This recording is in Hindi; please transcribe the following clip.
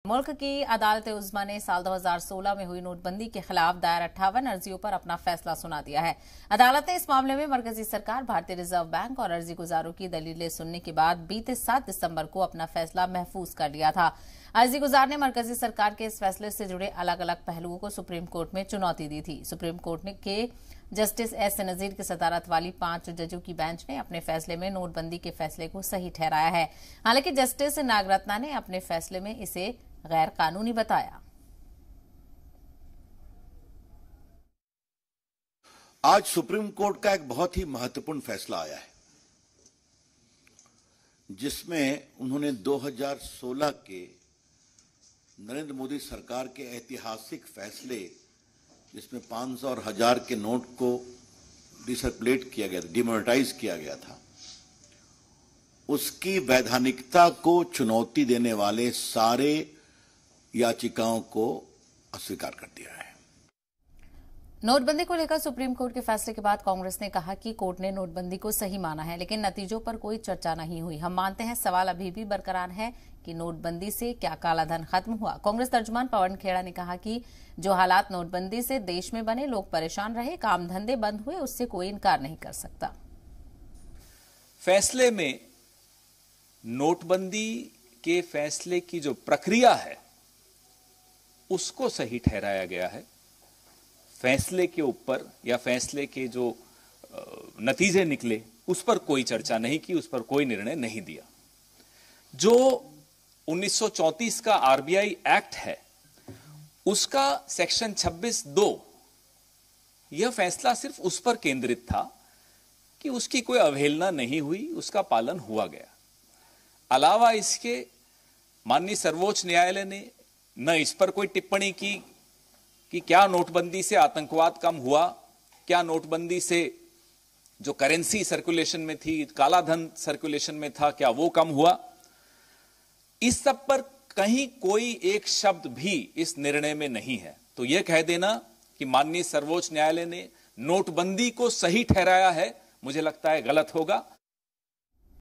मुल्क की अदालत उज़्मा ने साल 2016 में हुई नोटबंदी के खिलाफ दायर 58 अर्जियों पर अपना फैसला सुना दिया है। अदालत ने इस मामले में मरकजी सरकार, भारतीय रिजर्व बैंक और अर्जी गुजारों की दलीलें सुनने के बाद बीते 7 दिसंबर को अपना फैसला महफूज कर लिया था। अर्जी गुजार ने मरकजी सरकार के इस फैसले से जुड़े अलग अलग पहलुओं को सुप्रीम कोर्ट में चुनौती दी थी। सुप्रीम कोर्ट के जस्टिस एस नजीर की सदारत वाली 5 जजों की बेंच ने अपने फैसले में नोटबंदी के फैसले को सही ठहराया है। हालांकि जस्टिस नागरत्ना ने अपने फैसले में इसे गैर कानूनी बताया। आज सुप्रीम कोर्ट का एक बहुत ही महत्वपूर्ण फैसला आया है, जिसमें उन्होंने 2016 के नरेंद्र मोदी सरकार के ऐतिहासिक फैसले, जिसमें 500 और 1000 के नोट को डिसर्कुलेट किया गया था, डिमोनेटाइज किया गया था, उसकी वैधानिकता को चुनौती देने वाले सारे याचिकाओं को अस्वीकार कर दिया है। नोटबंदी को लेकर सुप्रीम कोर्ट के फैसले के बाद कांग्रेस ने कहा कि कोर्ट ने नोटबंदी को सही माना है, लेकिन नतीजों पर कोई चर्चा नहीं हुई। हम मानते हैं सवाल अभी भी बरकरार है कि नोटबंदी से क्या कालाधन खत्म हुआ। कांग्रेस तर्जुमान पवन खेड़ा ने कहा कि जो हालात नोटबंदी से देश में बने, लोग परेशान रहे, काम धंधे बंद हुए, उससे कोई इनकार नहीं कर सकता। फैसले में नोटबंदी के फैसले की जो प्रक्रिया है उसको सही ठहराया गया है। फैसले के ऊपर या फैसले के जो नतीजे निकले उस पर कोई चर्चा नहीं की, उस पर कोई निर्णय नहीं दिया। जो 1934 का आरबीआई एक्ट है उसका सेक्शन 26(2) यह फैसला सिर्फ उस पर केंद्रित था कि उसकी कोई अवहेलना नहीं हुई, उसका पालन हुआ गया। अलावा इसके माननीय सर्वोच्च न्यायालय ने न इस पर कोई टिप्पणी की कि क्या नोटबंदी से आतंकवाद कम हुआ, क्या नोटबंदी से जो करेंसी सर्कुलेशन में थी, काला धन सर्कुलेशन में था, क्या वो कम हुआ। इस सब पर कहीं कोई एक शब्द भी इस निर्णय में नहीं है। तो यह कह देना कि माननीय सर्वोच्च न्यायालय ने नोटबंदी को सही ठहराया है, मुझे लगता है गलत होगा।